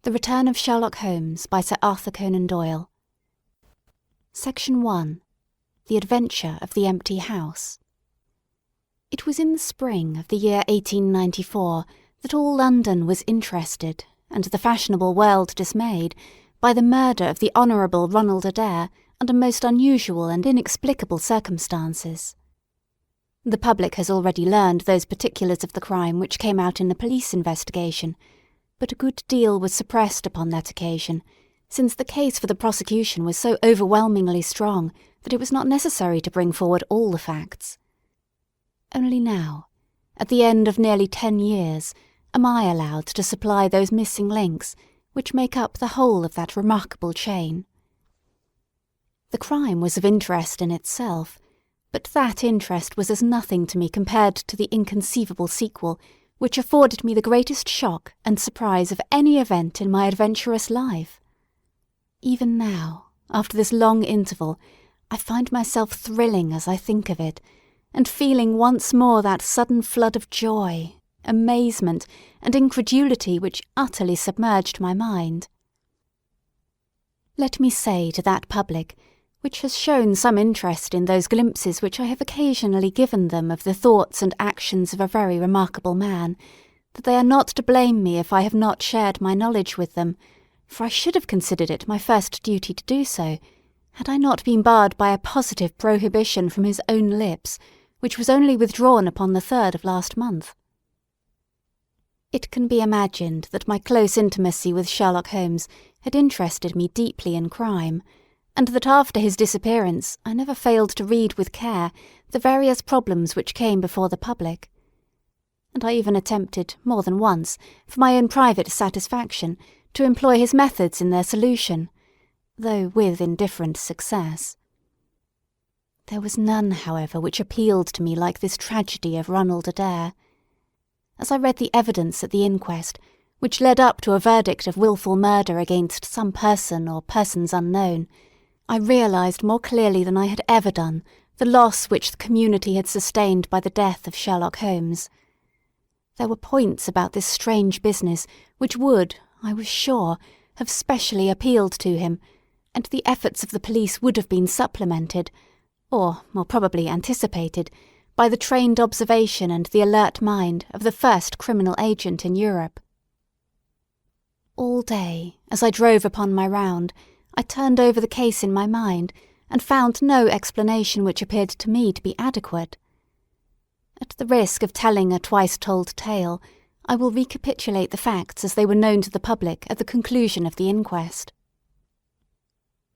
The Return of Sherlock Holmes by Sir Arthur Conan Doyle. Section 1. The Adventure of the Empty House. It was in the spring of the year 1894 that all London was interested, and the fashionable world dismayed, by the murder of the Honourable Ronald Adair under most unusual and inexplicable circumstances. The public has already learned those particulars of the crime which came out in the police investigation, but a good deal was suppressed upon that occasion, since the case for the prosecution was so overwhelmingly strong that it was not necessary to bring forward all the facts. Only now, at the end of nearly 10 years, am I allowed to supply those missing links which make up the whole of that remarkable chain. The crime was of interest in itself, but that interest was as nothing to me compared to the inconceivable sequel which afforded me the greatest shock and surprise of any event in my adventurous life. Even now, after this long interval, I find myself thrilling as I think of it, and feeling once more that sudden flood of joy, amazement, and incredulity which utterly submerged my mind. Let me say to that public, which has shown some interest in those glimpses which I have occasionally given them of the thoughts and actions of a very remarkable man, that they are not to blame me if I have not shared my knowledge with them, for I should have considered it my first duty to do so, had I not been barred by a positive prohibition from his own lips, which was only withdrawn upon the 3rd of last month. It can be imagined that my close intimacy with Sherlock Holmes had interested me deeply in crime, and that after his disappearance I never failed to read with care the various problems which came before the public. And I even attempted, more than once, for my own private satisfaction, to employ his methods in their solution, though with indifferent success. There was none, however, which appealed to me like this tragedy of Ronald Adair. As I read the evidence at the inquest, which led up to a verdict of wilful murder against some person or persons unknown, I realised more clearly than I had ever done the loss which the community had sustained by the death of Sherlock Holmes. There were points about this strange business which would, I was sure, have specially appealed to him, and the efforts of the police would have been supplemented, or more probably anticipated, by the trained observation and the alert mind of the first criminal agent in Europe. All day, as I drove upon my round, I turned over the case in my mind, and found no explanation which appeared to me to be adequate. At the risk of telling a twice-told tale, I will recapitulate the facts as they were known to the public at the conclusion of the inquest.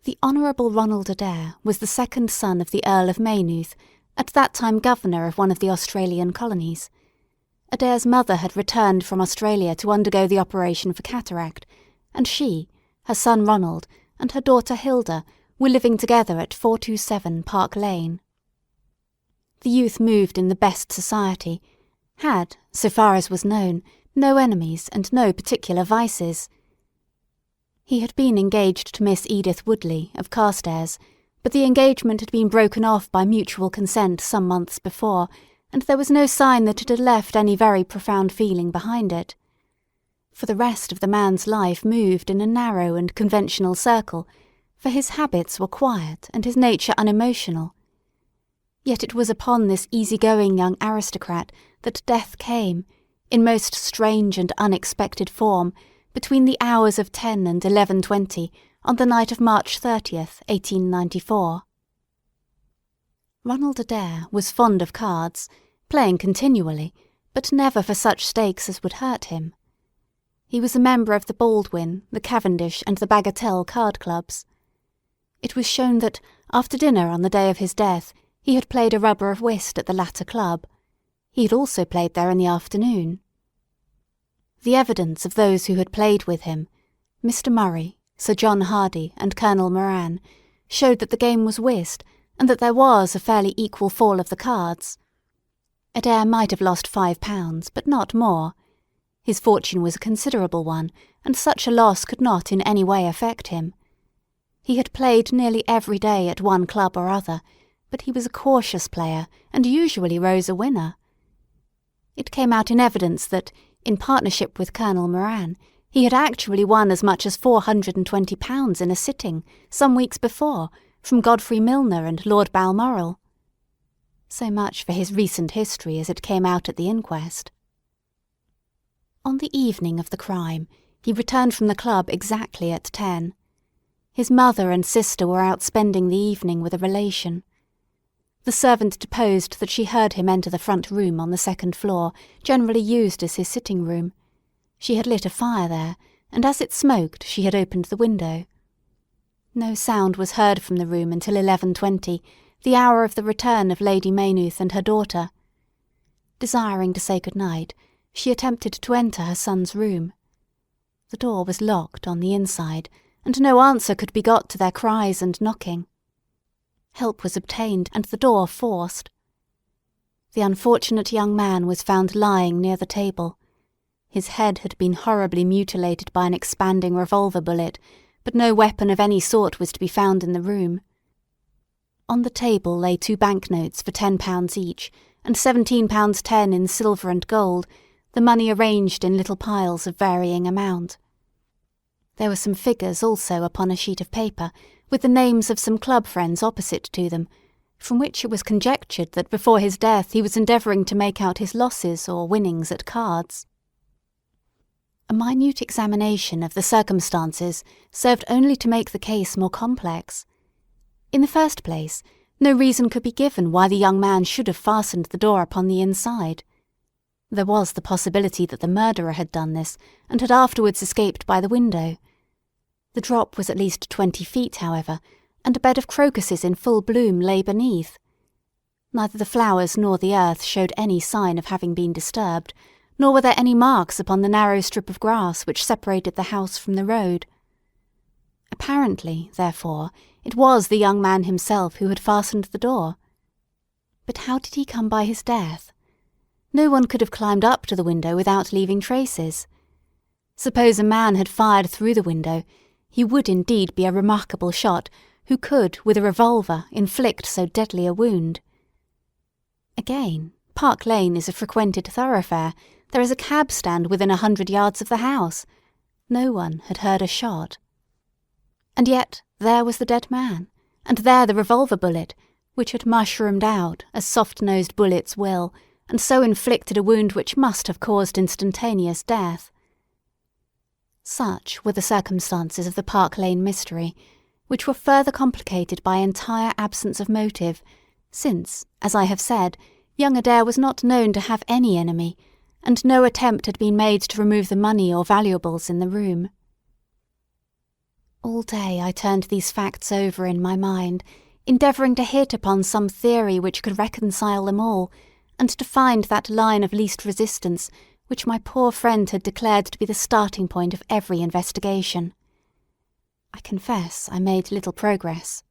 The Honourable Ronald Adair was the second son of the Earl of Maynooth, at that time governor of one of the Australian colonies. Adair's mother had returned from Australia to undergo the operation for cataract, and she, her son Ronald, and her daughter Hilda were living together at 427 Park Lane. The youth moved in the best society, had, so far as was known, no enemies and no particular vices. He had been engaged to Miss Edith Woodley, of Carstairs, but the engagement had been broken off by mutual consent some months before, and there was no sign that it had left any very profound feeling behind it. For the rest of the man's life moved in a narrow and conventional circle, for his habits were quiet and his nature unemotional. Yet it was upon this easy-going young aristocrat that death came, in most strange and unexpected form, between the hours of 10 and 11:20 on the night of March 30th, 1894. Ronald Adair was fond of cards, playing continually, but never for such stakes as would hurt him. He was a member of the Baldwin, the Cavendish, and the Bagatelle card clubs. It was shown that, after dinner on the day of his death, he had played a rubber of whist at the latter club. He had also played there in the afternoon. The evidence of those who had played with him, Mr. Murray, Sir John Hardy, and Colonel Moran, showed that the game was whist, and that there was a fairly equal fall of the cards. Adair might have lost £5, but not more. His fortune was a considerable one, and such a loss could not in any way affect him. He had played nearly every day at one club or other, but he was a cautious player, and usually rose a winner. It came out in evidence that, in partnership with Colonel Moran, He had actually won as much as £420 in a sitting, some weeks before, from Godfrey Milner and Lord Balmoral. So much for his recent history as it came out at the inquest. On the evening of the crime, he returned from the club exactly at 10. His mother and sister were out spending the evening with a relation. The servant deposed that she heard him enter the front room on the second floor, generally used as his sitting room. She had lit a fire there, and as it smoked she had opened the window. No sound was heard from the room until 11:20, the hour of the return of Lady Maynooth and her daughter. Desiring to say good-night, she attempted to enter her son's room. The door was locked on the inside, and no answer could be got to their cries and knocking. Help was obtained and the door forced. The unfortunate young man was found lying near the table. His head had been horribly mutilated by an expanding revolver bullet, but no weapon of any sort was to be found in the room. On the table lay 2 banknotes for £10 each, and £17.10 in silver and gold, the money arranged in little piles of varying amount. There were some figures also upon a sheet of paper, with the names of some club friends opposite to them, from which it was conjectured that before his death he was endeavouring to make out his losses or winnings at cards. A minute examination of the circumstances served only to make the case more complex. In the first place, no reason could be given why the young man should have fastened the door upon the inside. There was the possibility that the murderer had done this, and had afterwards escaped by the window. The drop was at least 20 feet, however, and a bed of crocuses in full bloom lay beneath. Neither the flowers nor the earth showed any sign of having been disturbed, nor were there any marks upon the narrow strip of grass which separated the house from the road. Apparently, therefore, it was the young man himself who had fastened the door. But how did he come by his death? No one could have climbed up to the window without leaving traces. Suppose a man had fired through the window, he would indeed be a remarkable shot who could, with a revolver, inflict so deadly a wound. Again, Park Lane is a frequented thoroughfare. There is a cab stand within 100 yards of the house. No one had heard a shot. And yet there was the dead man, and there the revolver bullet, which had mushroomed out, as soft-nosed bullets will, and so inflicted a wound which must have caused instantaneous death. Such were the circumstances of the Park Lane mystery, which were further complicated by entire absence of motive, since, as I have said, young Adair was not known to have any enemy, and no attempt had been made to remove the money or valuables in the room. All day I turned these facts over in my mind, endeavouring to hit upon some theory which could reconcile them all, and to find that line of least resistance which my poor friend had declared to be the starting point of every investigation. I confess I made little progress.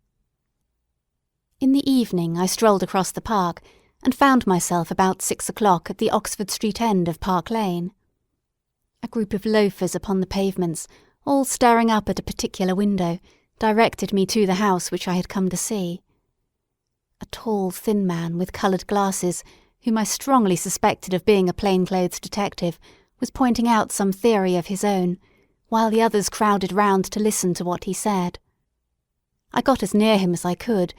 In the evening I strolled across the park, and found myself about 6 o'clock at the Oxford Street end of Park Lane. A group of loafers upon the pavements, all staring up at a particular window, directed me to the house which I had come to see. A tall, thin man with coloured glasses, whom I strongly suspected of being a plain-clothes detective, was pointing out some theory of his own, while the others crowded round to listen to what he said. I got as near him as I could,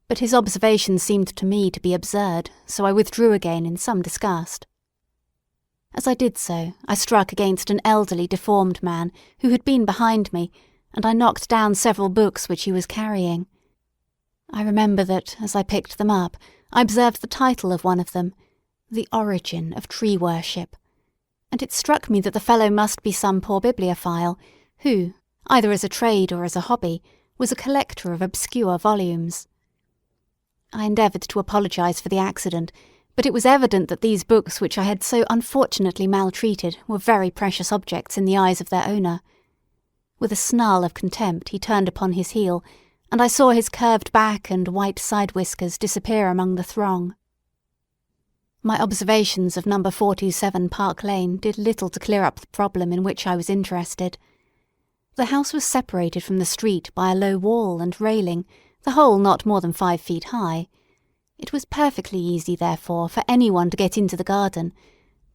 but his observations seemed to me to be absurd, so I withdrew again in some disgust. As I did so, I struck against an elderly, deformed man who had been behind me, and I knocked down several books which he was carrying. I remember that, as I picked them up, I observed the title of one of them, The Origin of Tree Worship, and it struck me that the fellow must be some poor bibliophile, who, either as a trade or as a hobby, was a collector of obscure volumes. I endeavoured to apologise for the accident, but it was evident that these books which I had so unfortunately maltreated were very precious objects in the eyes of their owner. With a snarl of contempt he turned upon his heel, and I saw his curved back and white side whiskers disappear among the throng. My observations of No. 427 Park Lane did little to clear up the problem in which I was interested. The house was separated from the street by a low wall and railing, the whole not more than 5 feet high. It was perfectly easy, therefore, for anyone to get into the garden,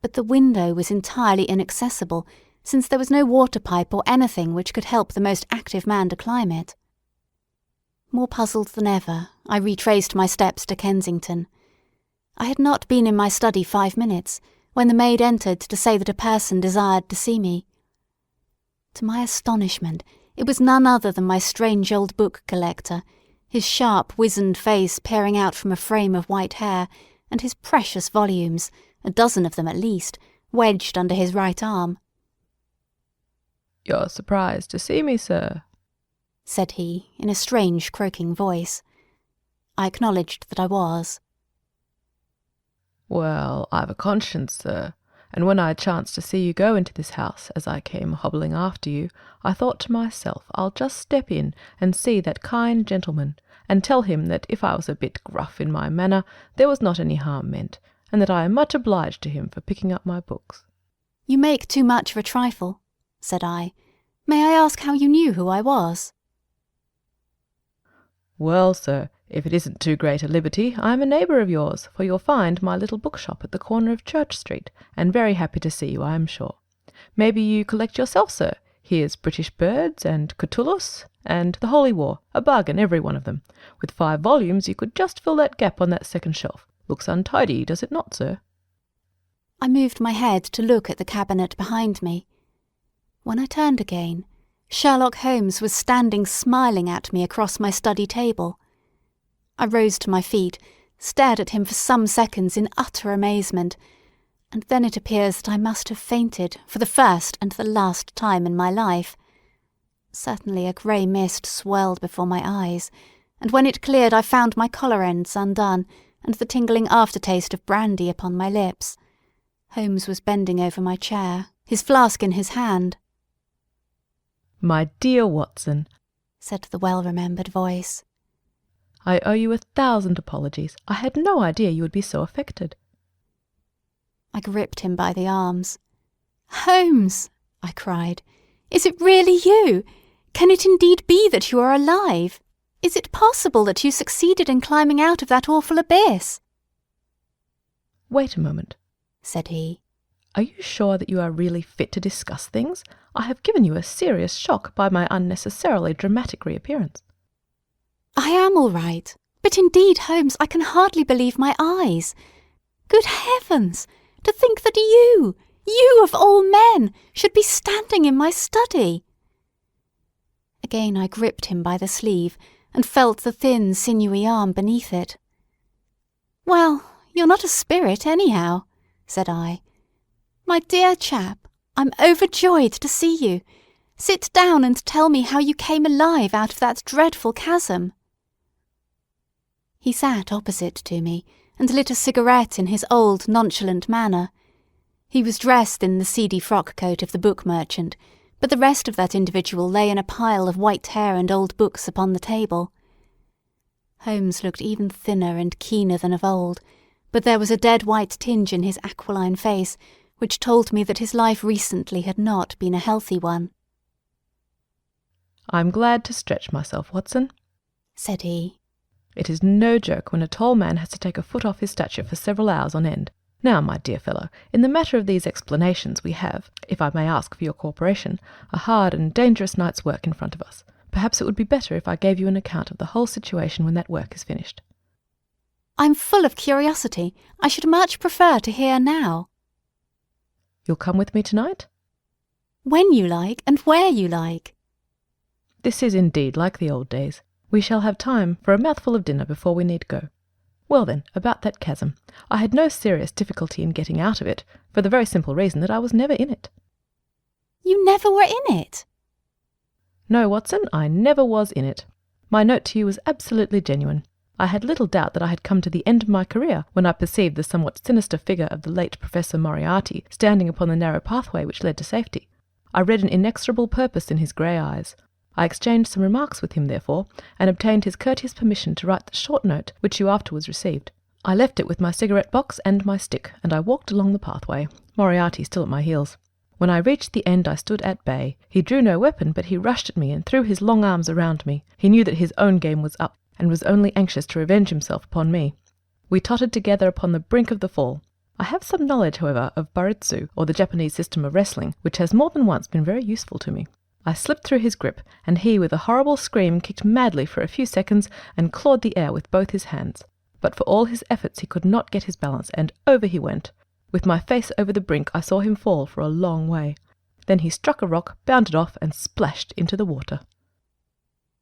but the window was entirely inaccessible, since there was no water pipe or anything which could help the most active man to climb it. More puzzled than ever, I retraced my steps to Kensington. I had not been in my study 5 minutes when the maid entered to say that a person desired to see me. To my astonishment, it was none other than my strange old book collector, his sharp, wizened face peering out from a frame of white hair, and his precious volumes, a dozen of them at least, wedged under his right arm. "You're surprised to see me, sir," said he, in a strange, croaking voice. I acknowledged that I was. "Well, I've a conscience, sir, and when I chanced to see you go into this house as I came hobbling after you, I thought to myself I'll just step in and see that kind gentleman, and tell him that if I was a bit gruff in my manner, there was not any harm meant, and that I am much obliged to him for picking up my books." "You make too much of a trifle," said I. "May I ask how you knew who I was?" "Well, sir, if it isn't too great a liberty, I am a neighbour of yours, for you'll find my little bookshop at the corner of Church Street, and very happy to see you, I am sure. Maybe you collect yourself, sir? Here's British Birds, and Catullus, and the Holy War, a bargain, every one of them. With 5 volumes you could just fill that gap on that second shelf. Looks untidy, does it not, sir?" I moved my head to look at the cabinet behind me. When I turned again, Sherlock Holmes was standing smiling at me across my study table. I rose to my feet, stared at him for some seconds in utter amazement, and then it appears that I must have fainted for the first and the last time in my life. Certainly a grey mist swirled before my eyes, and when it cleared I found my collar ends undone and the tingling aftertaste of brandy upon my lips. Holmes was bending over my chair, his flask in his hand. "My dear Watson," said the well-remembered voice, "I owe you 1,000 apologies. I had no idea you would be so affected." I gripped him by the arms. "Holmes," I cried, "is it really you? Can it indeed be that you are alive? Is it possible that you succeeded in climbing out of that awful abyss?" "Wait a moment," said he. "Are you sure that you are really fit to discuss things? I have given you a serious shock by my unnecessarily dramatic reappearance." "I am all right. But indeed, Holmes, I can hardly believe my eyes. Good heavens! To think that you of all men, should be standing in my study!" Again I gripped him by the sleeve and felt the thin, sinewy arm beneath it. "Well, you're not a spirit, anyhow," said I. "My dear chap, I'm overjoyed to see you. Sit down and tell me how you came alive out of that dreadful chasm." He sat opposite to me and lit a cigarette in his old, nonchalant manner. He was dressed in the seedy frock-coat of the book merchant, but the rest of that individual lay in a pile of white hair and old books upon the table. Holmes looked even thinner and keener than of old, but there was a dead-white tinge in his aquiline face which told me that his life recently had not been a healthy one. "I'm glad to stretch myself, Watson," said he. "It is no joke when a tall man has to take a foot off his stature for several hours on end. Now, my dear fellow, in the matter of these explanations we have, if I may ask for your cooperation, a hard and dangerous night's work in front of us. Perhaps it would be better if I gave you an account of the whole situation when that work is finished." "I'm full of curiosity. I should much prefer to hear now." "You'll come with me tonight?" "When you like, and where you like." "This is indeed like the old days. We shall have time for a mouthful of dinner before we need go. Well then, about that chasm. I had no serious difficulty in getting out of it, for the very simple reason that I was never in it." "You never were in it?" "No, Watson, I never was in it. My note to you was absolutely genuine. I had little doubt that I had come to the end of my career when I perceived the somewhat sinister figure of the late Professor Moriarty standing upon the narrow pathway which led to safety. I read an inexorable purpose in his grey eyes. I exchanged some remarks with him, therefore, and obtained his courteous permission to write the short note which you afterwards received. I left it with my cigarette-box and my stick, and I walked along the pathway, Moriarty still at my heels. When I reached the end I stood at bay. He drew no weapon, but he rushed at me and threw his long arms around me. He knew that his own game was up, and was only anxious to revenge himself upon me. We tottered together upon the brink of the fall. I have some knowledge, however, of Baritsu, or the Japanese system of wrestling, which has more than once been very useful to me. I slipped through his grip, and he, with a horrible scream, kicked madly for a few seconds and clawed the air with both his hands. But for all his efforts he could not get his balance, and over he went. With my face over the brink, I saw him fall for a long way. Then he struck a rock, bounded off, and splashed into the water.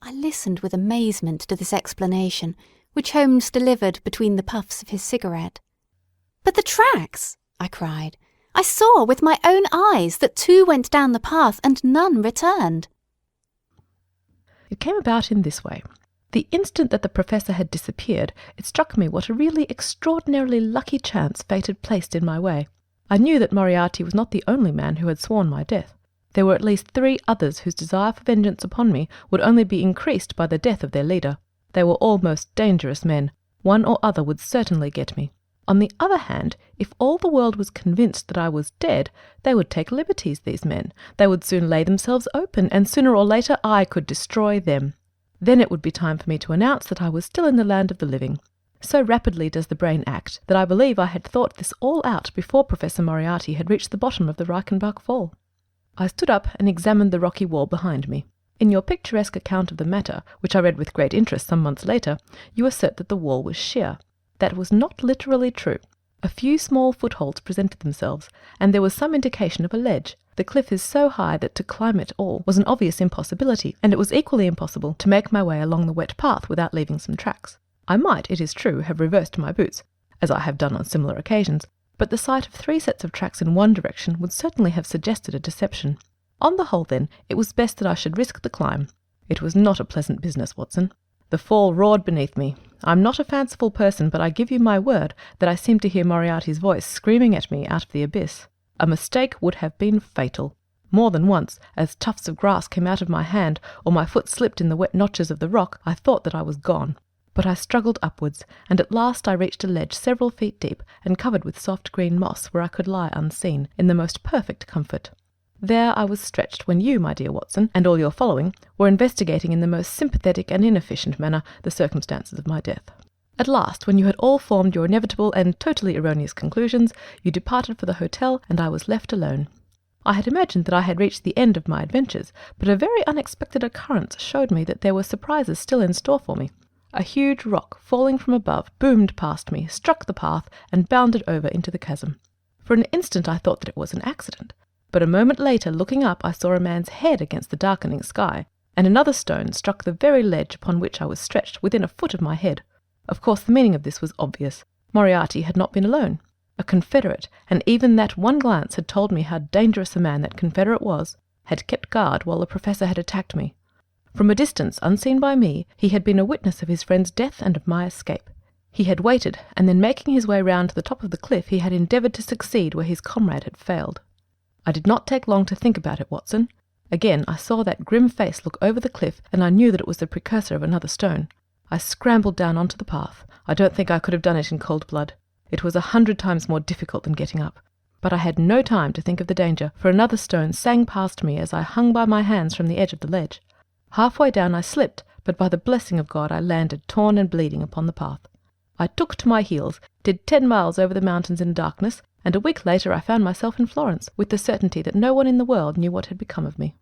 I listened with amazement to this explanation, which Holmes delivered between the puffs of his cigarette. "But the tracks!" I cried. "I saw with my own eyes that 2 went down the path and none returned." It came about in this way. The instant that the professor had disappeared, it struck me what a really extraordinarily lucky chance fate had placed in my way. I knew that Moriarty was not the only man who had sworn my death. There were at least 3 others whose desire for vengeance upon me would only be increased by the death of their leader. They were all most dangerous men. One or other would certainly get me. On the other hand, if all the world was convinced that I was dead, they would take liberties, these men. They would soon lay themselves open, and sooner or later I could destroy them. Then it would be time for me to announce that I was still in the land of the living. So rapidly does the brain act that I believe I had thought this all out before Professor Moriarty had reached the bottom of the Reichenbach Fall. I stood up and examined the rocky wall behind me. In your picturesque account of the matter, which I read with great interest some months later, you assert that the wall was sheer. That was not literally true. A few small footholds presented themselves, and there was some indication of a ledge. The cliff is so high that to climb it all was an obvious impossibility, and it was equally impossible to make my way along the wet path without leaving some tracks. I might, it is true, have reversed my boots, as I have done on similar occasions, but the sight of 3 sets of tracks in one direction would certainly have suggested a deception. On the whole, then, it was best that I should risk the climb. It was not a pleasant business, Watson. The fall roared beneath me. I'm not a fanciful person, but I give you my word that I seemed to hear Moriarty's voice screaming at me out of the abyss. A mistake would have been fatal. More than once, as tufts of grass came out of my hand, or my foot slipped in the wet notches of the rock, I thought that I was gone. But I struggled upwards, and at last I reached a ledge several feet deep and covered with soft green moss, where I could lie unseen, in the most perfect comfort. There I was stretched when you, my dear Watson, and all your following, were investigating in the most sympathetic and inefficient manner the circumstances of my death. At last, when you had all formed your inevitable and totally erroneous conclusions, you departed for the hotel, and I was left alone. I had imagined that I had reached the end of my adventures, but a very unexpected occurrence showed me that there were surprises still in store for me. A huge rock, falling from above, boomed past me, struck the path, and bounded over into the chasm. For an instant I thought that it was an accident, but a moment later, looking up, I saw a man's head against the darkening sky, and another stone struck the very ledge upon which I was stretched within a foot of my head. Of course, the meaning of this was obvious. Moriarty had not been alone. A confederate, and even that one glance had told me how dangerous a man that confederate was, had kept guard while the professor had attacked me. From a distance, unseen by me, he had been a witness of his friend's death and of my escape. He had waited, and then making his way round to the top of the cliff, he had endeavoured to succeed where his comrade had failed. I did not take long to think about it, Watson. Again I saw that grim face look over the cliff, and I knew that it was the precursor of another stone. I scrambled down onto the path. I don't think I could have done it in cold blood. It was 100 times more difficult than getting up. But I had no time to think of the danger, for another stone sang past me as I hung by my hands from the edge of the ledge. Halfway down I slipped, but by the blessing of God I landed torn and bleeding upon the path. I took to my heels, did 10 miles over the mountains in darkness, and a week later I found myself in Florence, with the certainty that no one in the world knew what had become of me.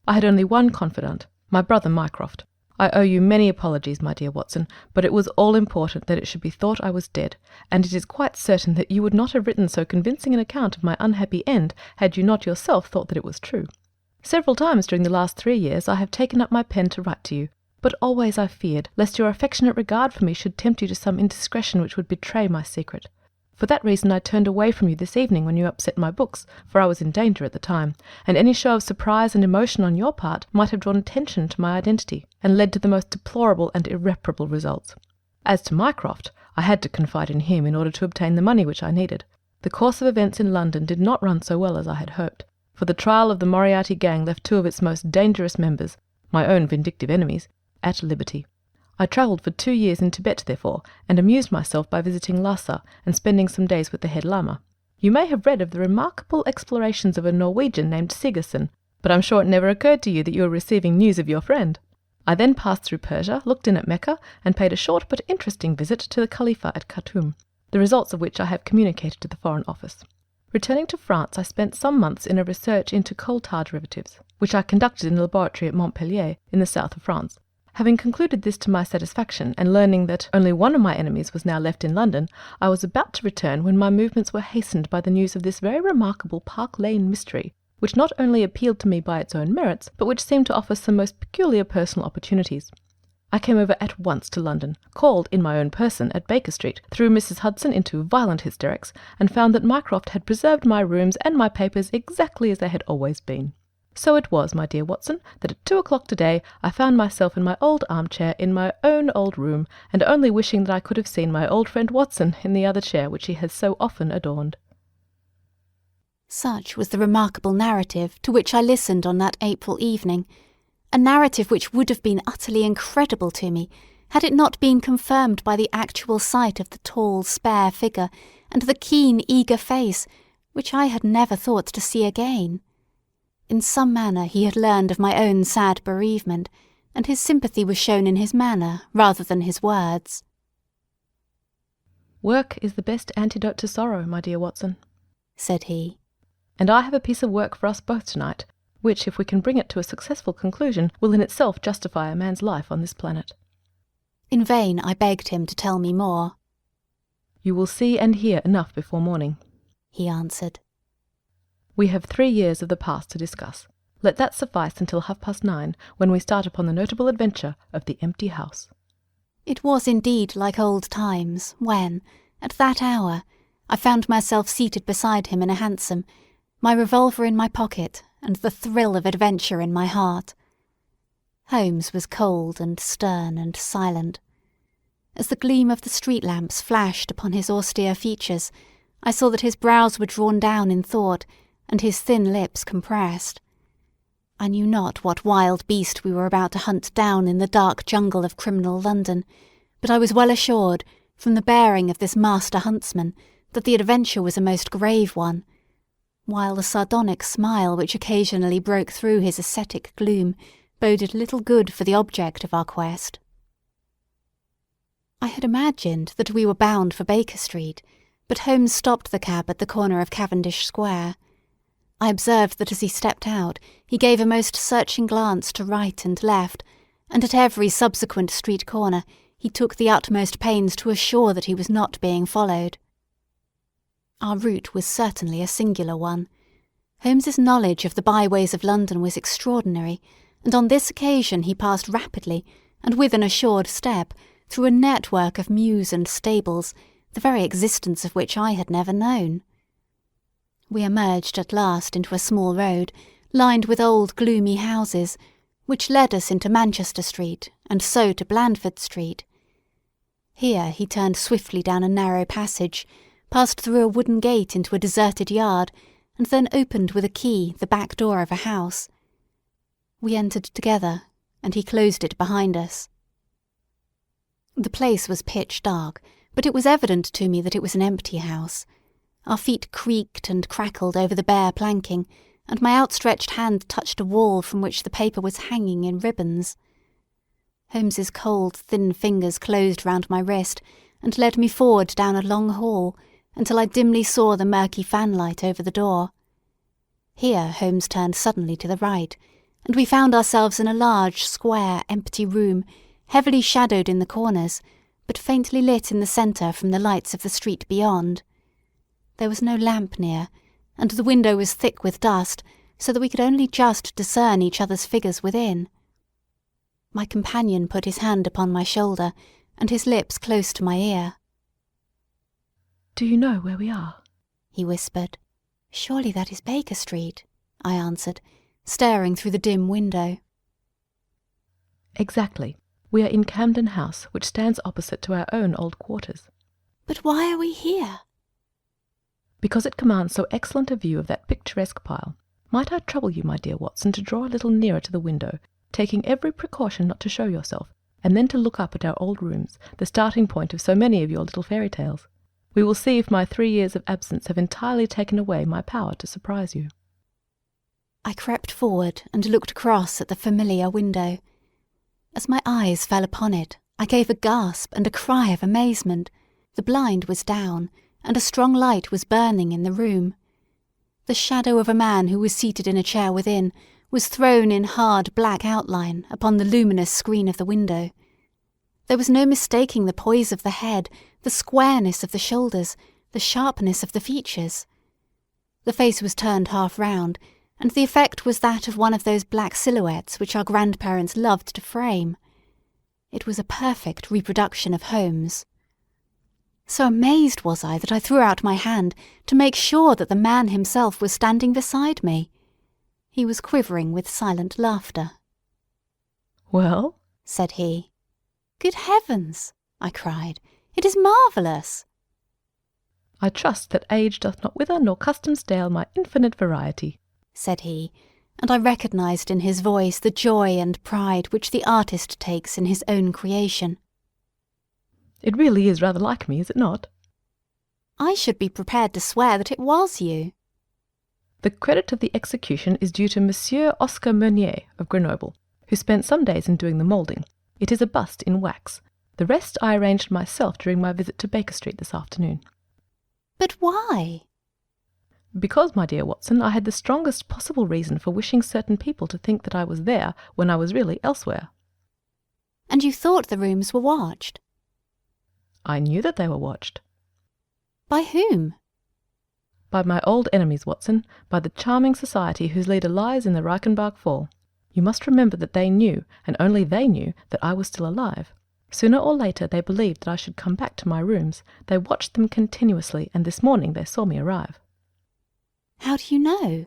I had only one confidant, my brother Mycroft. I owe you many apologies, my dear Watson, but it was all important that it should be thought I was dead, and it is quite certain that you would not have written so convincing an account of my unhappy end had you not yourself thought that it was true. Several times during the last 3 years I have taken up my pen to write to you, but always I feared lest your affectionate regard for me should tempt you to some indiscretion which would betray my secret. For that reason I turned away from you this evening when you upset my books, for I was in danger at the time, and any show of surprise and emotion on your part might have drawn attention to my identity, and led to the most deplorable and irreparable results. As to Mycroft, I had to confide in him in order to obtain the money which I needed. The course of events in London did not run so well as I had hoped, for the trial of the Moriarty gang left 2 of its most dangerous members, my own vindictive enemies, at liberty. I travelled for 2 years in Tibet, therefore, and amused myself by visiting Lhasa and spending some days with the head lama. You may have read of the remarkable explorations of a Norwegian named Sigerson, but I'm sure it never occurred to you that you were receiving news of your friend. I then passed through Persia, looked in at Mecca, and paid a short but interesting visit to the Khalifa at Khartoum. the results of which I have communicated to the Foreign Office. Returning to France, I spent some months in a research into coal tar derivatives, which I conducted in a laboratory at Montpellier, in the south of France. Having concluded this to my satisfaction, and learning that only one of my enemies was now left in London, I was about to return when my movements were hastened by the news of this very remarkable Park Lane mystery, which not only appealed to me by its own merits, but which seemed to offer some most peculiar personal opportunities. I came over at once to London, called in my own person at Baker Street, threw Mrs. Hudson into violent hysterics, and found that Mycroft had preserved my rooms and my papers exactly as they had always been. So it was, my dear Watson, that at 2 o'clock today I found myself in my old armchair in my own old room, and only wishing that I could have seen my old friend Watson in the other chair which he has so often adorned. Such was the remarkable narrative to which I listened on that April evening, a narrative which would have been utterly incredible to me had it not been confirmed by the actual sight of the tall, spare figure and the keen, eager face, which I had never thought to see again. In some manner he had learned of my own sad bereavement, and his sympathy was shown in his manner rather than his words. "Work is the best antidote to sorrow, my dear Watson," said he. "And I have a piece of work for us both tonight, which, if we can bring it to a successful conclusion, will in itself justify a man's life on this planet." In vain I begged him to tell me more. "You will see and hear enough before morning," he answered. "We have 3 years of the past to discuss. Let that suffice until 9:30, when we start upon the notable adventure of the empty house." It was indeed like old times, when, at that hour, I found myself seated beside him in a hansom, my revolver in my pocket, and the thrill of adventure in my heart. Holmes was cold and stern and silent. As the gleam of the street lamps flashed upon his austere features, I saw that his brows were drawn down in thought, and his thin lips compressed. I knew not what wild beast we were about to hunt down in the dark jungle of criminal London, but I was well assured, from the bearing of this master huntsman, that the adventure was a most grave one, while the sardonic smile which occasionally broke through his ascetic gloom boded little good for the object of our quest. I had imagined that we were bound for Baker Street, but Holmes stopped the cab at the corner of Cavendish Square. I observed that as he stepped out, he gave a most searching glance to right and left, and at every subsequent street corner he took the utmost pains to assure that he was not being followed. Our route was certainly a singular one. Holmes's knowledge of the byways of London was extraordinary, and on this occasion he passed rapidly, and with an assured step, through a network of mews and stables, the very existence of which I had never known. We emerged at last into a small road, lined with old gloomy houses, which led us into Manchester Street, and so to Blandford Street. Here he turned swiftly down a narrow passage, passed through a wooden gate into a deserted yard, and then opened with a key the back door of a house. We entered together, and he closed it behind us. The place was pitch dark, but it was evident to me that it was an empty house. Our feet creaked and crackled over the bare planking, and my outstretched hand touched a wall from which the paper was hanging in ribbons. Holmes's cold, thin fingers closed round my wrist, and led me forward down a long hall, until I dimly saw the murky fanlight over the door. Here Holmes turned suddenly to the right, and we found ourselves in a large, square, empty room, heavily shadowed in the corners, but faintly lit in the centre from the lights of the street beyond. There was no lamp near, and the window was thick with dust, so that we could only just discern each other's figures within. My companion put his hand upon my shoulder, and his lips close to my ear. "Do you know where we are?" he whispered. "Surely that is Baker Street," I answered, staring through the dim window. "Exactly. We are in Camden House, which stands opposite to our own old quarters." "But why are we here?" "Because it commands so excellent a view of that picturesque pile. Might I trouble you, my dear Watson, to draw a little nearer to the window, taking every precaution not to show yourself, and then to look up at our old rooms, the starting point of so many of your little fairy tales. We will see if my 3 years of absence have entirely taken away my power to surprise you." I crept forward and looked across at the familiar window. As my eyes fell upon it, I gave a gasp and a cry of amazement. The blind was down, and a strong light was burning in the room. The shadow of a man who was seated in a chair within was thrown in hard black outline upon the luminous screen of the window. There was no mistaking the poise of the head, the squareness of the shoulders, the sharpness of the features. The face was turned half round, and the effect was that of one of those black silhouettes which our grandparents loved to frame. It was a perfect reproduction of Holmes. So amazed was I that I threw out my hand to make sure that the man himself was standing beside me. He was quivering with silent laughter. "Well?" said he. "Good heavens!" I cried. "It is marvellous!" "I trust that age doth not wither nor custom stale my infinite variety," said he, and I recognised in his voice the joy and pride which the artist takes in his own creation. "It really is rather like me, is it not?" "I should be prepared to swear that it was you." "The credit of the execution is due to Monsieur Oscar Meunier of Grenoble, who spent some days in doing the moulding. It is a bust in wax. The rest I arranged myself during my visit to Baker Street this afternoon." "But why?" "Because, my dear Watson, I had the strongest possible reason for wishing certain people to think that I was there when I was really elsewhere." "And you thought the rooms were watched?" "I knew that they were watched." "By whom?" "By my old enemies, Watson, by the charming society whose leader lies in the Reichenbach Fall. You must remember that they knew, and only they knew, that I was still alive. Sooner or later they believed that I should come back to my rooms. They watched them continuously, and this morning they saw me arrive." "How do you know?"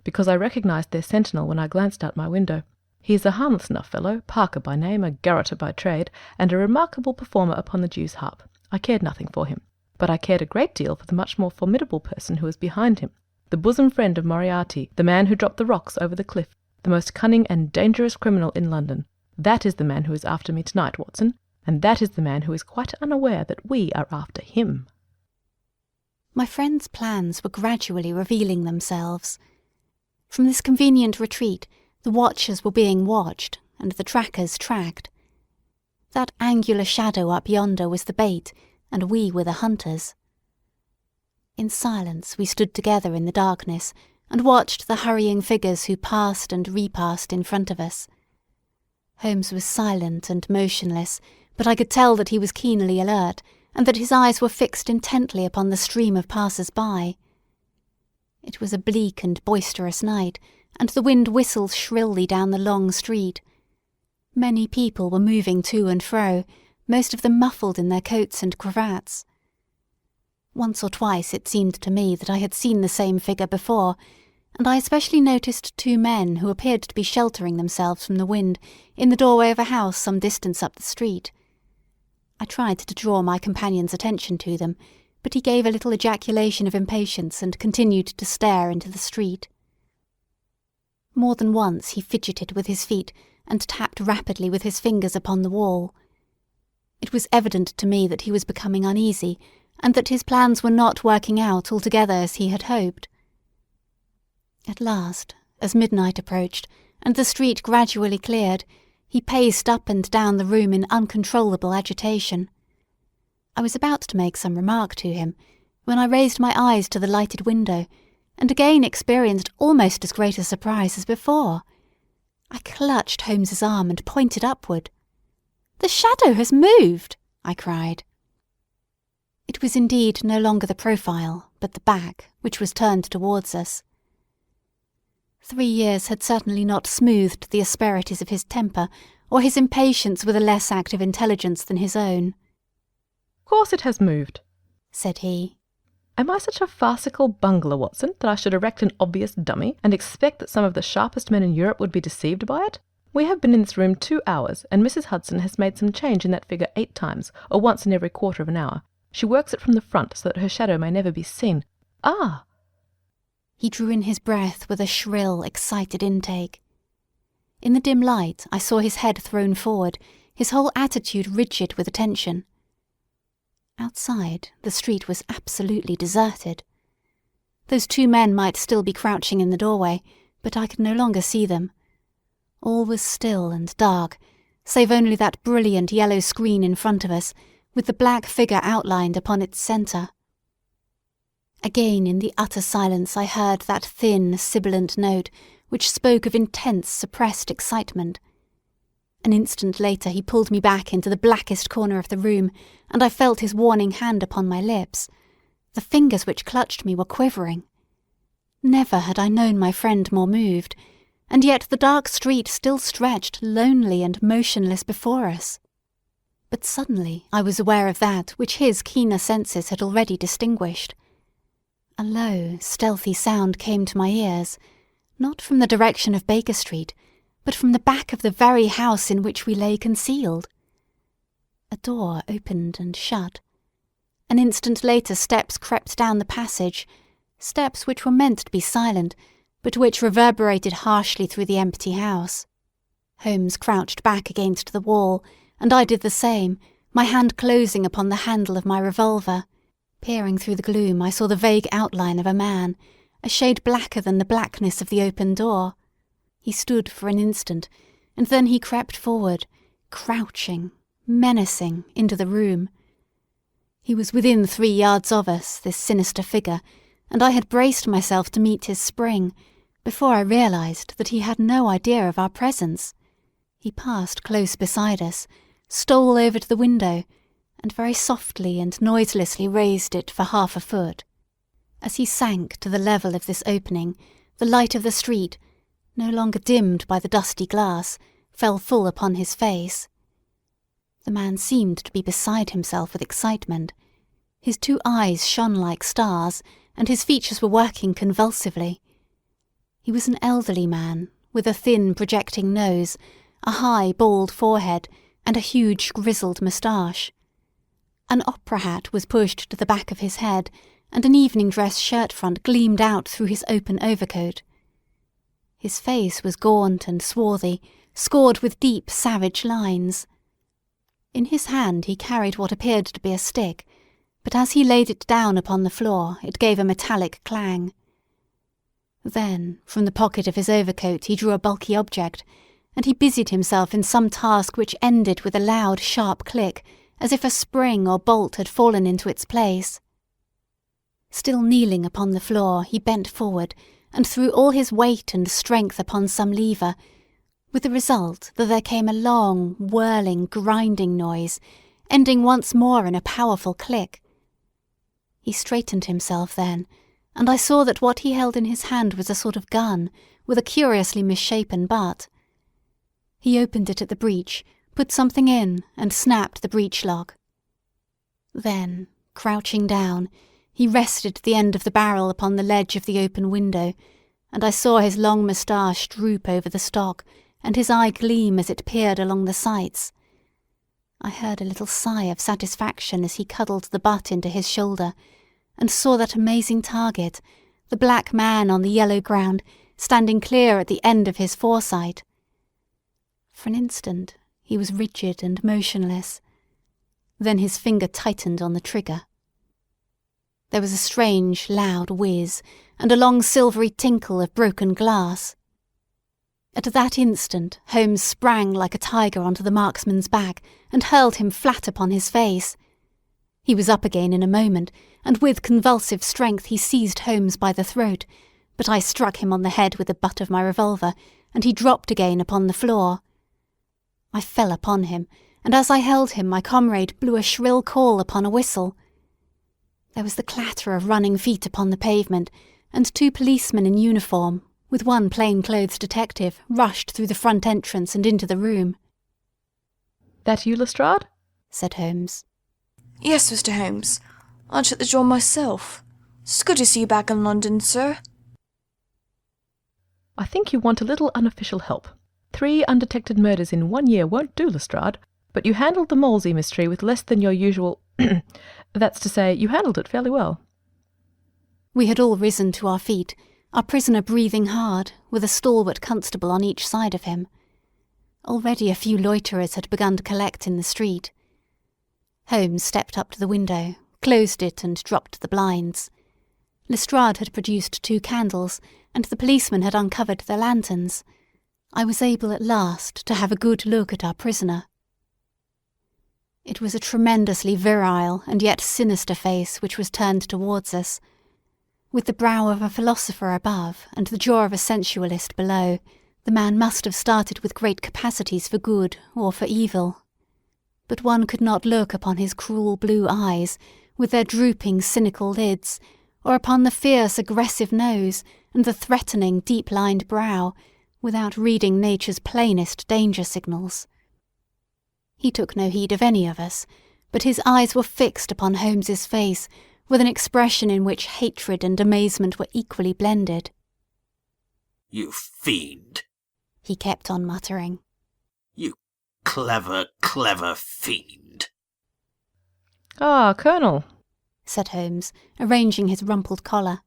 "Because I recognized their sentinel when I glanced out my window. He is a harmless enough fellow, Parker by name, a garrotter by trade, and a remarkable performer upon the Jew's harp. I cared nothing for him, but I cared a great deal for the much more formidable person who was behind him, the bosom friend of Moriarty, the man who dropped the rocks over the cliff, the most cunning and dangerous criminal in London. That is the man who is after me tonight, Watson, and that is the man who is quite unaware that we are after him." My friend's plans were gradually revealing themselves. From this convenient retreat, the watchers were being watched, and the trackers tracked. That angular shadow up yonder was the bait, and we were the hunters. In silence we stood together in the darkness, and watched the hurrying figures who passed and repassed in front of us. Holmes was silent and motionless, but I could tell that he was keenly alert, and that his eyes were fixed intently upon the stream of passers-by. It was a bleak and boisterous night, and the wind whistled shrilly down the long street. Many people were moving to and fro, most of them muffled in their coats and cravats. Once or twice it seemed to me that I had seen the same figure before, and I especially noticed two men who appeared to be sheltering themselves from the wind in the doorway of a house some distance up the street. I tried to draw my companion's attention to them, but he gave a little ejaculation of impatience and continued to stare into the street. More than once he fidgeted with his feet and tapped rapidly with his fingers upon the wall. It was evident to me that he was becoming uneasy, and that his plans were not working out altogether as he had hoped. At last, as midnight approached, and the street gradually cleared, he paced up and down the room in uncontrollable agitation. I was about to make some remark to him, when I raised my eyes to the lighted window, and again experienced almost as great a surprise as before. I clutched Holmes's arm and pointed upward. "The shadow has moved!" I cried. It was indeed no longer the profile, but the back, which was turned towards us. 3 years had certainly not smoothed the asperities of his temper, or his impatience with a less active intelligence than his own. "Of course it has moved," said he. "Am I such a farcical bungler, Watson, that I should erect an obvious dummy, and expect that some of the sharpest men in Europe would be deceived by it? We have been in this room 2 hours, and Mrs. Hudson has made some change in that figure 8 times, or once in every quarter of an hour. She works it from the front so that her shadow may never be seen. Ah!" He drew in his breath with a shrill, excited intake. In the dim light I saw his head thrown forward, his whole attitude rigid with attention. Outside, the street was absolutely deserted. Those 2 men might still be crouching in the doorway, but I could no longer see them. All was still and dark, save only that brilliant yellow screen in front of us, with the black figure outlined upon its centre. Again in the utter silence I heard that thin, sibilant note which spoke of intense, suppressed excitement. An instant later he pulled me back into the blackest corner of the room, and I felt his warning hand upon my lips. The fingers which clutched me were quivering. Never had I known my friend more moved, and yet the dark street still stretched lonely and motionless before us. But suddenly I was aware of that which his keener senses had already distinguished. A low, stealthy sound came to my ears, not from the direction of Baker Street, but from the back of the very house in which we lay concealed. A door opened and shut. An instant later steps crept down the passage, steps which were meant to be silent, but which reverberated harshly through the empty house. Holmes crouched back against the wall, and I did the same, my hand closing upon the handle of my revolver. Peering through the gloom, I saw the vague outline of a man, a shade blacker than the blackness of the open door. He stood for an instant, and then he crept forward, crouching, menacing, into the room. He was within 3 yards of us, this sinister figure, and I had braced myself to meet his spring, before I realised that he had no idea of our presence. He passed close beside us, stole over to the window, and very softly and noiselessly raised it for half a foot. As he sank to the level of this opening, the light of the street, no longer dimmed by the dusty glass, fell full upon his face. The man seemed to be beside himself with excitement. His 2 eyes shone like stars, and his features were working convulsively. He was an elderly man, with a thin projecting nose, a high bald forehead, and a huge grizzled moustache. An opera hat was pushed to the back of his head, and an evening dress shirt front gleamed out through his open overcoat. His face was gaunt and swarthy, scored with deep, savage lines. In his hand he carried what appeared to be a stick, but as he laid it down upon the floor it gave a metallic clang. Then, from the pocket of his overcoat he drew a bulky object, and he busied himself in some task which ended with a loud, sharp click, as if a spring or bolt had fallen into its place. Still kneeling upon the floor, he bent forward, and threw all his weight and strength upon some lever, with the result that there came a long, whirling, grinding noise, ending once more in a powerful click. He straightened himself then, and I saw that what he held in his hand was a sort of gun, with a curiously misshapen butt. He opened it at the breech, put something in, and snapped the breech lock. Then, crouching down, he rested the end of the barrel upon the ledge of the open window, and I saw his long moustache droop over the stock, and his eye gleam as it peered along the sights. I heard a little sigh of satisfaction as he cuddled the butt into his shoulder, and saw that amazing target, the black man on the yellow ground, standing clear at the end of his foresight. For an instant he was rigid and motionless. Then his finger tightened on the trigger. There was a strange, loud whiz, and a long silvery tinkle of broken glass. At that instant Holmes sprang like a tiger onto the marksman's back and hurled him flat upon his face. He was up again in a moment, and with convulsive strength he seized Holmes by the throat, but I struck him on the head with the butt of my revolver, and he dropped again upon the floor. I fell upon him, and as I held him my comrade blew a shrill call upon a whistle. There was the clatter of running feet upon the pavement, and 2 policemen in uniform, with 1 plain-clothes detective, rushed through the front entrance and into the room. "That you, Lestrade?" said Holmes. "Yes, Mr. Holmes. I'll shut the door myself. It's good to see you back in London, sir." "I think you want a little unofficial help. 3 undetected murders in 1 year won't do, Lestrade, but you handled the Molesey mystery with less than your usual... That's to say, you handled it fairly well." We had all risen to our feet, our prisoner breathing hard, with a stalwart constable on each side of him. Already a few loiterers had begun to collect in the street. Holmes stepped up to the window, closed it and dropped the blinds. Lestrade had produced 2 candles, and the policeman had uncovered their lanterns. I was able at last to have a good look at our prisoner. It was a tremendously virile and yet sinister face which was turned towards us. With the brow of a philosopher above and the jaw of a sensualist below, the man must have started with great capacities for good or for evil. But one could not look upon his cruel blue eyes, with their drooping cynical lids, or upon the fierce aggressive nose and the threatening deep-lined brow, without reading nature's plainest danger signals. He took no heed of any of us, but his eyes were fixed upon Holmes's face with an expression in which hatred and amazement were equally blended. "You fiend," he kept on muttering. "You clever, clever fiend." "Ah, Colonel," said Holmes, arranging his rumpled collar.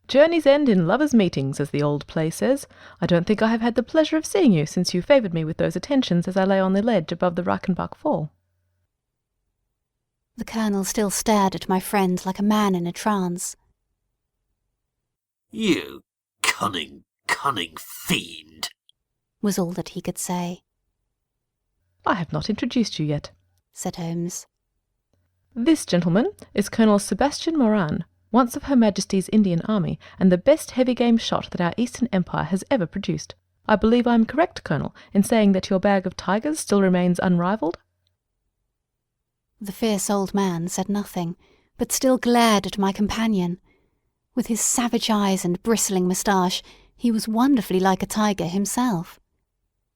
"Journeys end in lovers' meetings, as the old play says. I don't think I have had the pleasure of seeing you since you favoured me with those attentions as I lay on the ledge above the Reichenbach Fall." The Colonel still stared at my friend like a man in a trance. "You cunning, cunning fiend," was all that he could say. "I have not introduced you yet," said Holmes. "This, gentleman, is Colonel Sebastian Moran, once of Her Majesty's Indian Army, and the best heavy-game shot that our Eastern Empire has ever produced. I believe I am correct, Colonel, in saying that your bag of tigers still remains unrivalled?" The fierce old man said nothing, but still glared at my companion. With his savage eyes and bristling moustache, he was wonderfully like a tiger himself.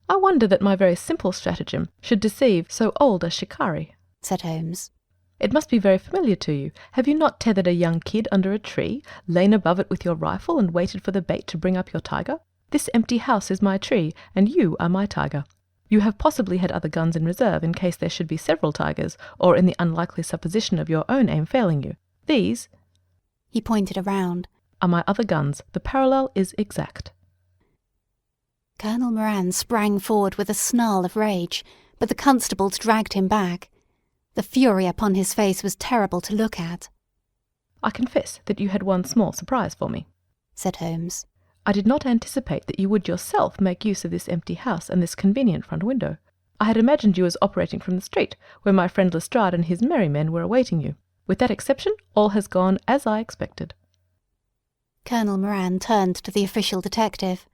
"I wonder that my very simple stratagem should deceive so old a shikari," said Holmes. "It must be very familiar to you. Have you not tethered a young kid under a tree, lain above it with your rifle, and waited for the bait to bring up your tiger? This empty house is my tree, and you are my tiger. You have possibly had other guns in reserve in case there should be several tigers, or in the unlikely supposition of your own aim failing you. These," he pointed around, "are my other guns. The parallel is exact." Colonel Moran sprang forward with a snarl of rage, but the constables dragged him back. The fury upon his face was terrible to look at. "I confess that you had one small surprise for me," said Holmes. "I did not anticipate that you would yourself make use of this empty house and this convenient front window. I had imagined you as operating from the street, where my friend Lestrade and his merry men were awaiting you. With that exception, all has gone as I expected." Colonel Moran turned to the official detective.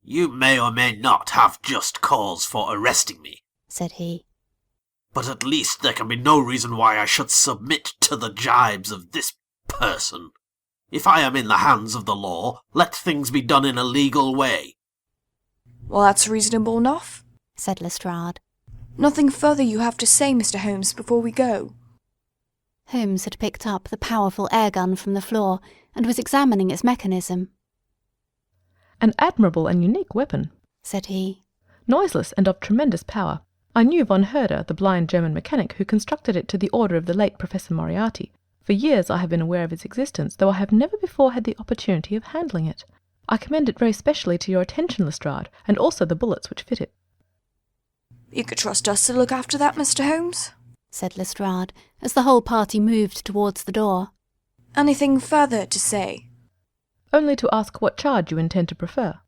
"You may or may not have just cause for arresting me, said he. but at least there can be no reason why I should submit to the jibes of this person. If I am in the hands of the law, let things be done in a legal way." Well, that's reasonable enough, said Lestrade. Nothing further you have to say, Mr. Holmes, before we go? Holmes had picked up the powerful air gun from the floor and was examining its mechanism. "An admirable and unique weapon," said he. "Noiseless and of tremendous power. I knew von Herder, the blind German mechanic who constructed it to the order of the late Professor Moriarty. For years I have been aware of its existence, though I have never before had the opportunity of handling it. I commend it very specially to your attention, Lestrade, and also the bullets which fit it." You could trust us to look after that, Mr. Holmes, said Lestrade, as the whole party moved towards the door. Anything further to say? "Only to ask what charge you intend to prefer."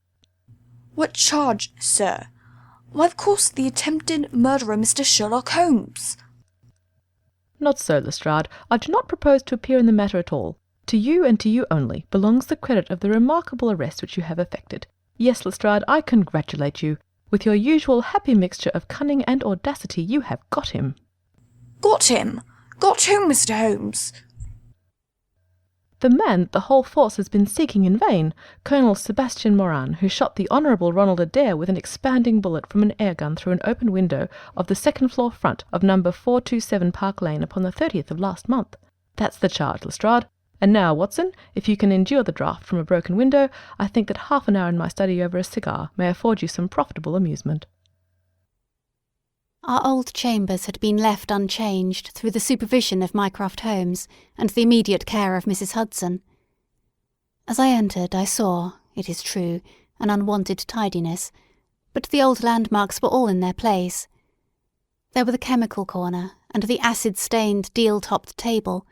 What charge, sir? Why, of course, the attempted murderer, Mr. Sherlock Holmes. "Not so, Lestrade. I do not propose to appear in the matter at all. To you, and to you only, belongs the credit of the remarkable arrest which you have effected. Yes, Lestrade, I congratulate you. With your usual happy mixture of cunning and audacity, you have got him." Got him? Got whom, Mr. Holmes? "The man that the whole force has been seeking in vain, Colonel Sebastian Moran, who shot the Honourable Ronald Adair with an expanding bullet from an air gun through an open window of the second-floor front of number 427 Park Lane upon the 30th of last month. That's the charge, Lestrade. And now, Watson, if you can endure the draught from a broken window, I think that half an hour in my study over a cigar may afford you some profitable amusement." Our old chambers had been left unchanged through the supervision of Mycroft Holmes and the immediate care of Mrs. Hudson. As I entered, I saw, it is true, an unwonted tidiness, but the old landmarks were all in their place. There were the chemical corner and the acid-stained deal-topped table.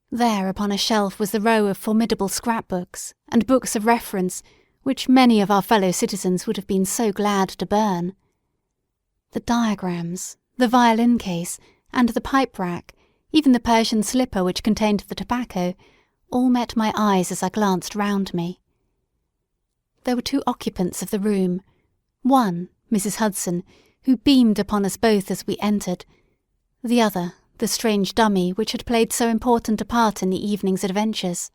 There upon a shelf was the row of formidable scrapbooks and books of reference which many of our fellow citizens would have been so glad to burn. The diagrams, the violin case, and the pipe rack, even the Persian slipper which contained the tobacco, all met my eyes as I glanced round me. There were two occupants of the room. One, Mrs. Hudson, who beamed upon us both as we entered. The other, the strange dummy which had played so important a part in the evening's adventures.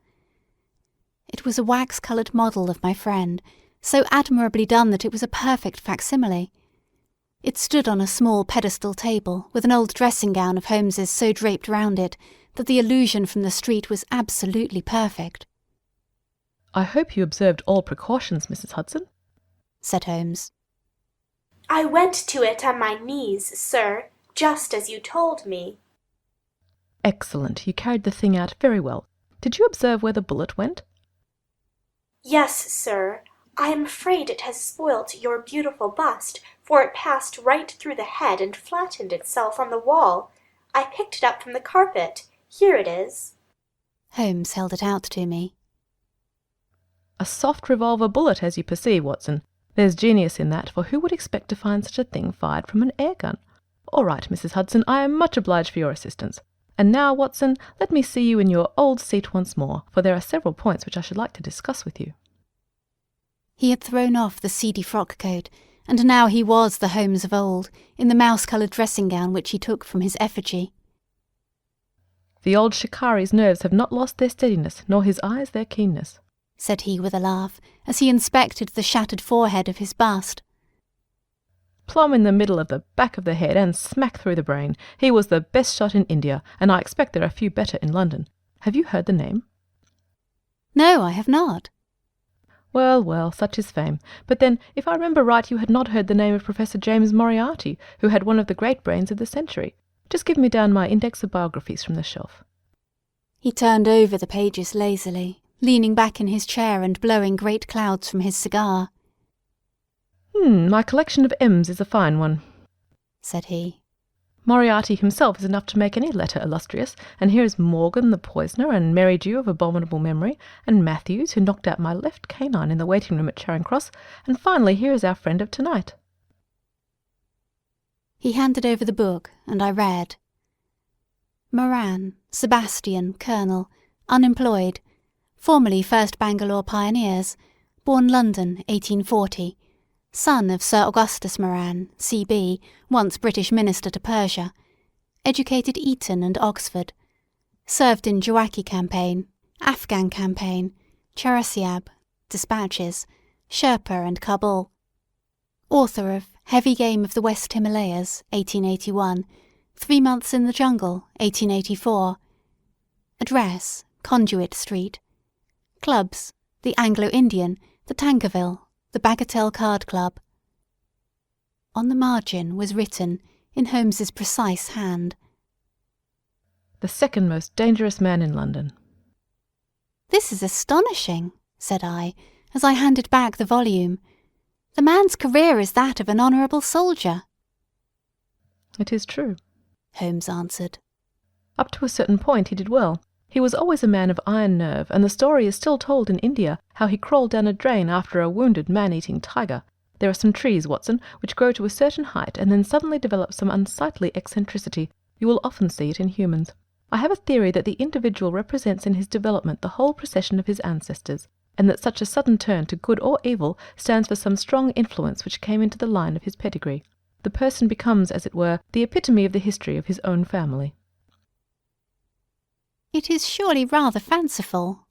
It was a wax-coloured model of my friend, so admirably done that it was a perfect facsimile. It stood on a small pedestal table, with an old dressing-gown of Holmes's so draped round it that the illusion from the street was absolutely perfect. "I hope you observed all precautions, Mrs. Hudson," said Holmes. "I went to it on my knees, sir, just as you told me." "Excellent. You carried the thing out very well. Did you observe where the bullet went?" "Yes, sir. I am afraid it has spoilt your beautiful bust, for it passed right through the head and flattened itself on the wall. I picked it up from the carpet. Here it is." Holmes held it out to me. "A soft revolver bullet, as you perceive, Watson. There's genius in that, for who would expect to find such a thing fired from an air gun? All right, Mrs. Hudson, I am much obliged for your assistance. And now, Watson, let me see you in your old seat once more, for there are several points which I should like to discuss with you." He had thrown off the seedy frock-coat, and now he was the Holmes of old, in the mouse-coloured dressing-gown which he took from his effigy. "The old shikari's nerves have not lost their steadiness, nor his eyes their keenness," said he with a laugh, as he inspected the shattered forehead of his bust. "Plumb in the middle of the back of the head and smack through the brain. He was the best shot in India, and I expect there are few better in London. Have you heard the name?" "No, I have not." "Well, well, such is fame. But then, if I remember right, you had not heard the name of Professor James Moriarty, who had one of the great brains of the century. Just give me down my index of biographies from the shelf." He turned over the pages lazily, leaning back in his chair and blowing great clouds from his cigar. My collection of M's is a fine one," said he. "Moriarty himself is enough to make any letter illustrious, and here is Morgan the poisoner, and Merridew of abominable memory, and Matthews, who knocked out my left canine in the waiting-room at Charing Cross, and finally here is our friend of tonight." He handed over the book, and I read. Moran, Sebastian, Colonel, unemployed, formerly 1st Bangalore Pioneers, born London, 1840, son of Sir Augustus Moran, C.B., once British Minister to Persia, educated Eton and Oxford, served in Jawaki Campaign, Afghan Campaign, Charasiab, Dispatches, Sherpa and Kabul, author of Heavy Game of the West Himalayas, 1881, 3 Months in the Jungle, 1884, address, Conduit Street, clubs, the Anglo-Indian, the Tankerville, the Bagatelle Card Club. On the margin was written, in Holmes's precise hand, "The second most dangerous man in London." "This is astonishing," said I, as I handed back the volume. "The man's career is that of an honourable soldier." "It is true," Holmes answered. "Up to a certain point he did well. He was always a man of iron nerve, and the story is still told in India how he crawled down a drain after a wounded man-eating tiger. There are some trees, Watson, which grow to a certain height and then suddenly develop some unsightly eccentricity. You will often see it in humans. I have a theory that the individual represents in his development the whole procession of his ancestors, and that such a sudden turn to good or evil stands for some strong influence which came into the line of his pedigree. The person becomes, as it were, the epitome of the history of his own family." "It is surely rather fanciful."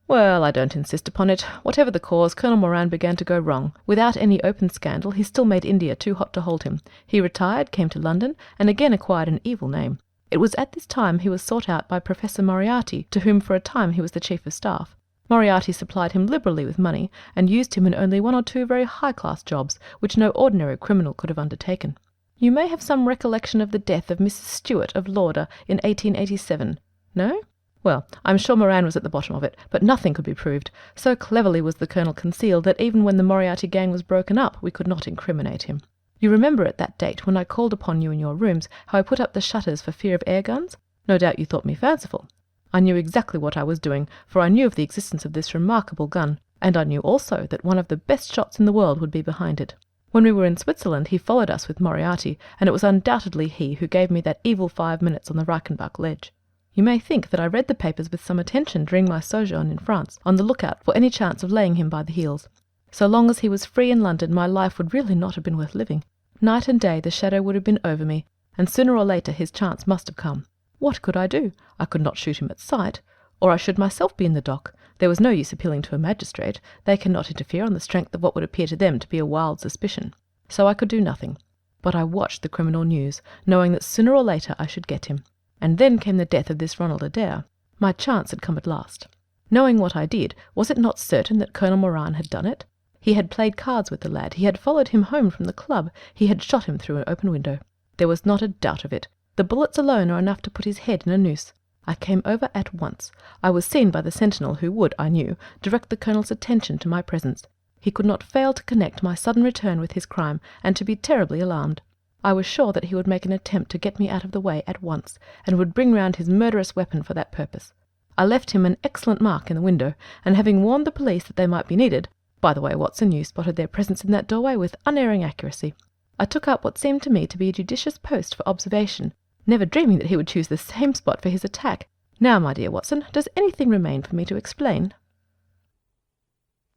"Well, I don't insist upon it. Whatever the cause, Colonel Moran began to go wrong. Without any open scandal, he still made India too hot to hold him. He retired, came to London, and again acquired an evil name. It was at this time he was sought out by Professor Moriarty, to whom for a time he was the chief of staff. Moriarty supplied him liberally with money, and used him in only 1 or 2 very high-class jobs, which no ordinary criminal could have undertaken. You may have some recollection of the death of Mrs. Stewart of Lauder in 1887. No? Well, I'm sure Moran was at the bottom of it, but nothing could be proved. So cleverly was the colonel concealed that even when the Moriarty gang was broken up, we could not incriminate him. You remember at that date, when I called upon you in your rooms, how I put up the shutters for fear of air guns? No doubt you thought me fanciful. I knew exactly what I was doing, for I knew of the existence of this remarkable gun, and I knew also that one of the best shots in the world would be behind it. When we were in Switzerland, he followed us with Moriarty, and it was undoubtedly he who gave me that evil 5 minutes on the Reichenbach ledge. You may think that I read the papers with some attention during my sojourn in France, on the lookout for any chance of laying him by the heels. So long as he was free in London, my life would really not have been worth living. Night and day the shadow would have been over me, and sooner or later his chance must have come. What could I do? I could not shoot him at sight, or I should myself be in the dock. There was no use appealing to a magistrate. They cannot interfere on the strength of what would appear to them to be a wild suspicion. So I could do nothing. But I watched the criminal news, knowing that sooner or later I should get him. And then came the death of this Ronald Adair. My chance had come at last. Knowing what I did, was it not certain that Colonel Moran had done it? He had played cards with the lad. He had followed him home from the club. He had shot him through an open window. There was not a doubt of it. The bullets alone are enough to put his head in a noose. I came over at once. I was seen by the sentinel who would, I knew, direct the colonel's attention to my presence. He could not fail to connect my sudden return with his crime, and to be terribly alarmed. I was sure that he would make an attempt to get me out of the way at once, and would bring round his murderous weapon for that purpose. I left him an excellent mark in the window, and having warned the police that they might be needed— by the way, Watson, you spotted their presence in that doorway with unerring accuracy— I took up what seemed to me to be a judicious post for observation, never dreaming that he would choose the same spot for his attack. Now, my dear Watson, does anything remain for me to explain?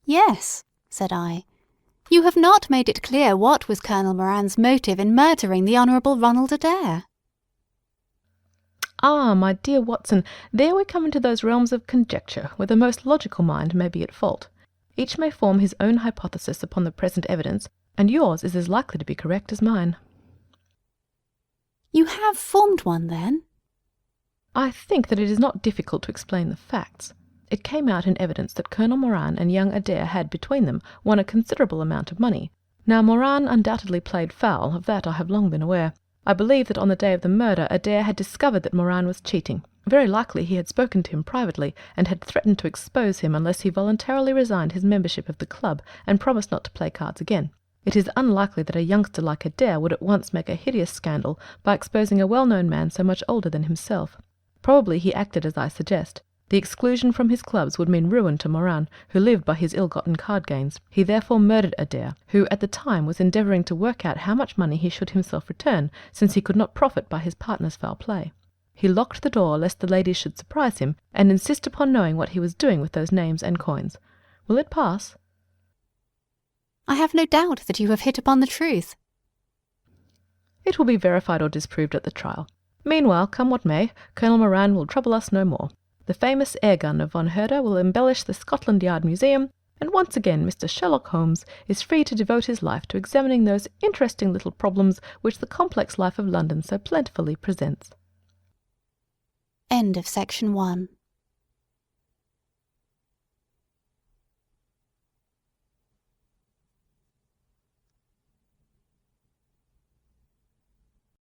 Yes, said I. You have not made it clear what was Colonel Moran's motive in murdering the Honourable Ronald Adair. Ah, my dear Watson, there we come into those realms of conjecture where the most logical mind may be at fault. Each may form his own hypothesis upon the present evidence, and yours is as likely to be correct as mine. You have formed one, then? I think that it is not difficult to explain the facts. It came out in evidence that Colonel Moran and young Adair had between them won a considerable amount of money. Now Moran undoubtedly played foul, of that I have long been aware. I believe that on the day of the murder Adair had discovered that Moran was cheating. Very likely he had spoken to him privately, and had threatened to expose him unless he voluntarily resigned his membership of the club and promised not to play cards again. It is unlikely that a youngster like Adair would at once make a hideous scandal by exposing a well-known man so much older than himself. Probably he acted as I suggest. The exclusion from his clubs would mean ruin to Moran, who lived by his ill-gotten card gains. He therefore murdered Adair, who at the time was endeavouring to work out how much money he should himself return, since he could not profit by his partner's foul play. He locked the door lest the ladies should surprise him, and insist upon knowing what he was doing with those names and coins. Will it pass? I have no doubt that you have hit upon the truth. It will be verified or disproved at the trial. Meanwhile, come what may, Colonel Moran will trouble us no more. The famous air-gun of von Herder will embellish the Scotland Yard Museum, and once again Mr. Sherlock Holmes is free to devote his life to examining those interesting little problems which the complex life of London so plentifully presents. End of section 1.